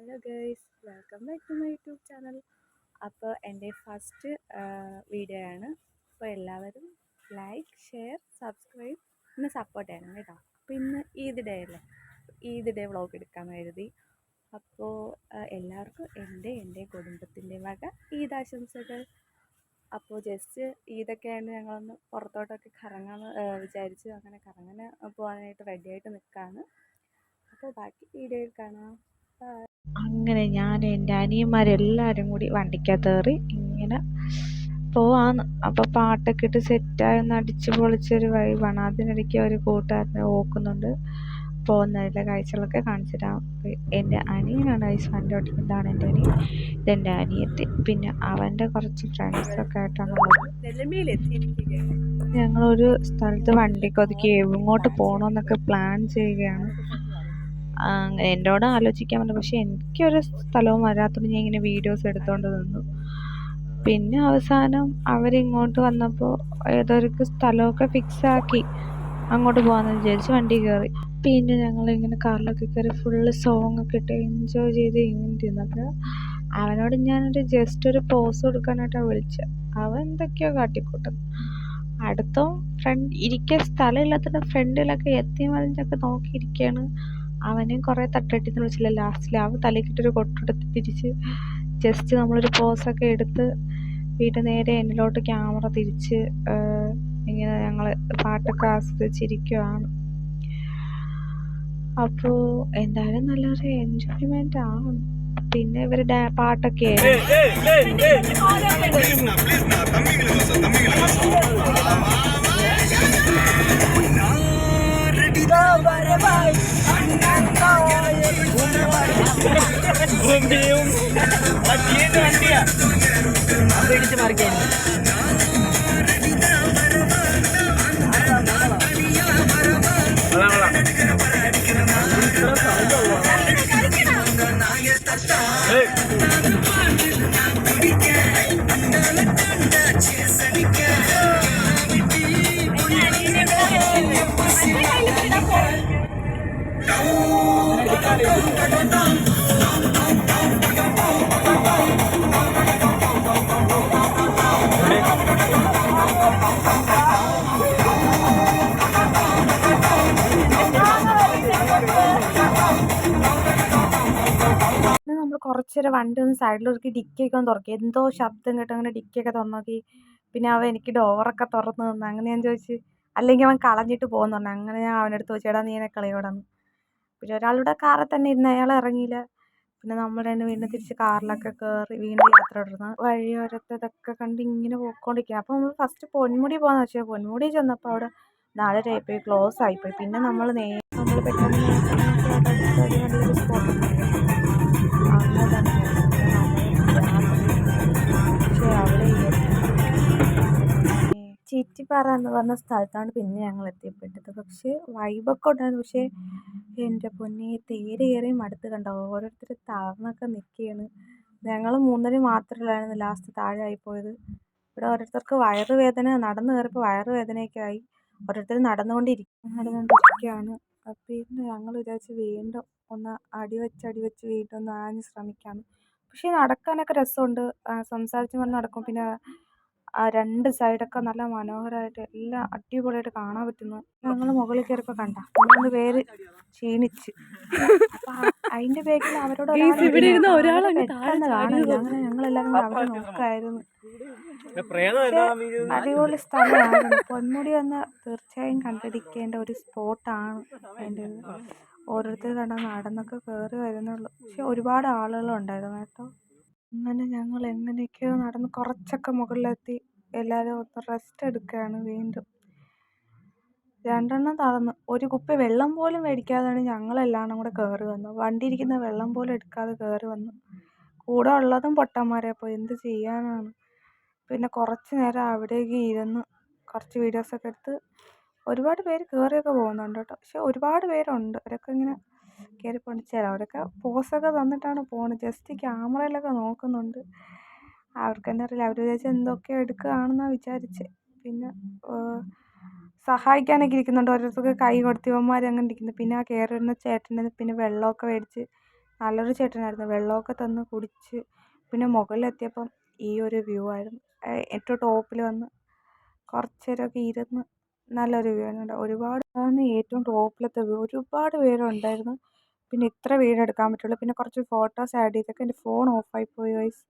Hello guys, welcome back to my YouTube channel. അപ്പോൾ എൻ്റെ first video ആണ്. അപ്പോൾ എല്ലാവരും ലൈക്ക്, ഷെയർ, സബ്സ്ക്രൈബ് എന്നെ സപ്പോർട്ട് ചെയ്യണം കേട്ടോ. അപ്പോൾ ഇന്ന് ഈദ് ഡേ അല്ലേ, ഈദ് ഡേ വ്ളോഗ് എടുക്കാൻ കരുതി. അപ്പോൾ എല്ലാവർക്കും എൻ്റെ കുടുംബത്തിൻ്റെ വക ഈദ് ആശംസകൾ. അപ്പോൾ ജസ്റ്റ് ഈദൊക്കെയാണ് ഞങ്ങളൊന്ന് പുറത്തോട്ടൊക്കെ കറങ്ങാമെന്ന് വിചാരിച്ചു. അങ്ങനെ കറങ്ങാൻ പോകാനായിട്ട് റെഡിയായിട്ട് നിൽക്കുകയാണ്. അപ്പോൾ ബാക്കി വീഡിയോയിൽ കാണാം. അങ്ങനെ ഞാൻ എൻ്റെ അനിയന്മാരെല്ലാവരും കൂടി വണ്ടിക്കകത്ത് കയറി ഇങ്ങനെ പോവാന്ന്. അപ്പോൾ പാട്ടൊക്കെ ഇട്ട് സെറ്റായൊന്ന് അടിച്ച് പൊളിച്ചൊരു വൈബാണ്. അതിനിടയ്ക്ക് ഒരു കൂട്ടുകാരനെ ഓക്കുന്നുണ്ട്. പോകുന്നതിലെ കാഴ്ചകളൊക്കെ കാണിച്ചു തരാം. എൻ്റെ അനിയനാണ് വണ്ടി ഓട്ടിക്കുന്നത്. ഇതാണ് എൻ്റെ അനിയൻ, ഇതെൻ്റെ അനിയത്തി, പിന്നെ അവൻ്റെ കുറച്ച് ഫ്രണ്ട്സൊക്കെ ആയിട്ടാണുള്ളത്. ഞങ്ങളൊരു സ്ഥലത്ത് വണ്ടിയൊക്കെ ഒതുക്കി എങ്ങോട്ട് പോകണമെന്നൊക്കെ പ്ലാൻ ചെയ്യുകയാണ്. എന്നോട് ആലോചിക്കാൻ പറഞ്ഞു, പക്ഷെ എനിക്കൊരു സ്ഥലവും വരാത്തതുകൊണ്ട് ഞാൻ ഇങ്ങനെ വീഡിയോസ് എടുത്തുകൊണ്ട് നിന്നു. പിന്നെ അവസാനം അവരിങ്ങോട്ട് വന്നപ്പോൾ ഏതൊരു സ്ഥലമൊക്കെ ഫിക്സാക്കി അങ്ങോട്ട് പോകാമെന്ന് വിചാരിച്ച് വണ്ടി കയറി. പിന്നെ ഞങ്ങളിങ്ങനെ കാറിലൊക്കെ കയറി ഫുള്ള് സോങ്ങൊക്കെ ഇട്ട് എൻജോയ് ചെയ്ത് ഇങ്ങനെ ഇരുന്നപ്പോൾ അവനോട് ഞാനൊരു ജസ്റ്റ് ഒരു പോസ് കൊടുക്കാനായിട്ടാണ് വിളിച്ചത്. അവൻ എന്തൊക്കെയോ കാട്ടിക്കൂട്ടുന്നു. അടുത്തോ ഇരിക്കാൻ സ്ഥലമില്ലാത്തതുകൊണ്ട് ഫ്രണ്ടിലൊക്കെ എത്തിയും വലിഞ്ഞൊക്കെ നോക്കിയിരിക്കുകയാണ്. അവനെയും കുറേ തട്ടട്ടിന്ന് വിളിച്ചില്ല. ലാസ്റ്റിൽ അവൻ തലക്കിട്ടൊരു കൊട്ടെടുത്ത് തിരിച്ച് ജസ്റ്റ് നമ്മളൊരു പോസൊക്കെ എടുത്ത് വീട്ടിൽ നേരെ എന്നിലോട്ട് ക്യാമറ തിരിച്ച് ഇങ്ങനെ ഞങ്ങൾ പാട്ടൊക്കെ ആസ്വദിച്ചിരിക്കുകയാണ്. അപ്പോൾ എന്തായാലും നല്ലൊരു എൻജോയ്മെൻ്റ് ആണ്. പിന്നെ ഇവർ പാട്ടൊക്കെ പിടിച്ച് മറിക്കാൻ നമ്മൾ കുറച്ചേരം വണ്ടി ഒന്ന് സൈഡിലൊരുക്കി ഡിക്കിയൊക്കെ ഒന്ന് തുറക്കി. എന്തോ ശബ്ദം കേട്ടോ, അങ്ങനെ ഡിക്കിയൊക്കെ തുറന്നു നോക്കി. പിന്നെ അവൻ എനിക്ക് ഡോറൊക്കെ തുറന്നു തന്നു. അങ്ങനെ ഞാൻ ചോദിച്ചു, അല്ലെങ്കിൽ അവൻ കളഞ്ഞിട്ട് പോകുന്നു പറഞ്ഞു. അങ്ങനെ ഞാൻ അവനടുത്ത് ചോദിച്ചു, എടാ നീ എന്നെ കളയോടാന്ന്. പിന്നെ ഒരാളുടെ കാറിൽ തന്നെ ഇരുന്ന്, അയാൾ ഇറങ്ങിയില്ല. പിന്നെ നമ്മൾ രണ്ട് വീണ്ടും തിരിച്ച് കാറിലൊക്കെ കയറി വീണ്ടും യാത്ര തുടർന്ന് വഴിയോരത്തതൊക്കെ കണ്ട് ഇങ്ങനെ പോയിക്കൊണ്ടിരിക്കുക. അപ്പോൾ നമ്മൾ ഫസ്റ്റ് പൊന്മുടി പോകാമെന്ന് വെച്ചാൽ പൊന്മുടി ചെന്നപ്പോൾ അവിടെ 4:30 ക്ലോസ് ആയിപ്പോയി. പിന്നെ നമ്മൾ പെട്ടെന്ന് നല്ലൊരു സ്പോട്ട് അങ്ങനെ തന്നെ പക്ഷേ അവിടെ ചീറ്റിപ്പാറ എന്ന് പറഞ്ഞ സ്ഥലത്താണ് പിന്നെ ഞങ്ങൾ എത്തിപ്പെട്ടത്. പക്ഷേ വൈബൊക്കെ ഉണ്ടായിരുന്നു. പക്ഷേ എൻ്റെ പൊന്നെ, തേര് കയറി മടുത്ത് കണ്ടോ, ഓരോരുത്തർ തളർന്നൊക്കെ നിൽക്കുകയാണ്. ഞങ്ങൾ 3 മാത്രമല്ലായിരുന്നു ലാസ്റ്റ് താഴെ ആയിപ്പോയത്. ഇവിടെ ഓരോരുത്തർക്ക് വയറുവേദന, നടന്നു കയറിയപ്പോൾ വയറുവേദനയൊക്കെ ആയി. ഓരോരുത്തർ നടന്നുകൊണ്ടിരിക്കുകയാണ്. പിന്നെ ഞങ്ങൾ വിചാരിച്ച് വീണ്ടും ഒന്ന് അടിവെച്ച് വീണ്ടും ഒന്ന് ആഞ്ഞ് ശ്രമിക്കാമെന്ന്. പക്ഷേ നടക്കാനൊക്കെ രസമുണ്ട്. സംസാരിച്ച് പറഞ്ഞ് നടക്കും. പിന്നെ രണ്ട് സൈഡൊക്കെ നല്ല മനോഹരമായിട്ട് എല്ലാം അടിപൊളിയായിട്ട് കാണാൻ പറ്റുന്നു. ഞങ്ങൾ മുകളിൽ കയറിയപ്പോൾ കണ്ട 3 പേര് ക്ഷീണിച്ച്. അപ്പം അതിൻ്റെ ബാക്കിൽ അവരോട് പെട്ടെന്ന് കാണില്ല. അങ്ങനെ ഞങ്ങളെല്ലാവരും കൂടെ അവരെ നോക്കായിരുന്നു. അടിപൊളി സ്ഥലമാണ്. പൊന്മുടി വന്ന് തീർച്ചയായും കണ്ടിരിക്കേണ്ട ഒരു സ്പോട്ടാണ്. അതിൻ്റെ ഓരോരുത്തർ നടന്നൊക്കെ കയറി വരുന്നുള്ളൂ. പക്ഷെ ഒരുപാട് ആളുകളുണ്ടായിരുന്നു കേട്ടോ. അങ്ങനെ ഞങ്ങൾ എങ്ങനെയൊക്കെയോ നടന്ന് കുറച്ചൊക്കെ മുകളിലെത്തി. എല്ലാവരും ഒന്ന് റെസ്റ്റ് എടുക്കുകയാണ്. വീണ്ടും 2 തളർന്നു. ഒരു കുപ്പി വെള്ളം പോലും മേടിക്കാതെയാണ് ഞങ്ങളെല്ലാം കൂടെ കയറി വന്നു. വണ്ടി ഇരിക്കുന്ന വെള്ളം പോലും എടുക്കാതെ കയറി വന്നു. കൂടെ ഉള്ളതും പൊട്ടന്മാരെ. അപ്പോൾ എന്ത് ചെയ്യാനാണ്. പിന്നെ കുറച്ച് നേരം അവിടേക്ക് ഇരുന്ന് കുറച്ച് വീഡിയോസൊക്കെ എടുത്ത്. ഒരുപാട് പേര് കയറിയൊക്കെ പോകുന്നുണ്ട് കേട്ടോ. പക്ഷെ ഒരുപാട് പേരുണ്ട്. അവരൊക്കെ ഇങ്ങനെ കയറി പോകണം. അവരൊക്കെ പോസൊക്കെ തന്നിട്ടാണ് പോകുന്നത്. ജസ്റ്റ് ക്യാമറയിലൊക്കെ നോക്കുന്നുണ്ട്. അവർക്ക് തന്നെ അറിയില്ല. അവർ വിചാരിച്ച് എന്തൊക്കെയോ എടുക്കുകയാണെന്നാണ് വിചാരിച്ചത്. പിന്നെ സഹായിക്കാനൊക്കെ ഇരിക്കുന്നുണ്ട്. ഓരോരുത്തർക്ക് കൈ കൊടുത്ത് ഇവന്മാർ അങ്ങനെ ഇരിക്കുന്നു. പിന്നെ ആ കയറി വരുന്ന ചേട്ടൻ്റെ പിന്നെ വെള്ളമൊക്കെ മേടിച്ച് നല്ലൊരു ചേട്ടനായിരുന്നു. വെള്ളമൊക്കെ തന്ന് കുടിച്ച് പിന്നെ മുകളിലെത്തിയപ്പം ഈ ഒരു വ്യൂ ആയിരുന്നു. ഏറ്റവും ടോപ്പിൽ വന്ന് കുറച്ച് നേരമൊക്കെ ഇരുന്ന് നല്ലൊരു വ്യൂ ആയിരുന്നു. അതാണ് ഏറ്റവും ടോപ്പിലത്തെ വ്യൂ. ഒരുപാട് പേരുണ്ടായിരുന്നു. പിന്നെ ഇത്ര വീഡിയോ എടുക്കാൻ പറ്റുള്ളൂ. പിന്നെ കുറച്ച് ഫോട്ടോസ് ആഡ് ചെയ്തൊക്കെ എൻ്റെ ഫോൺ ഓഫായി പോയി ഗൈസ്.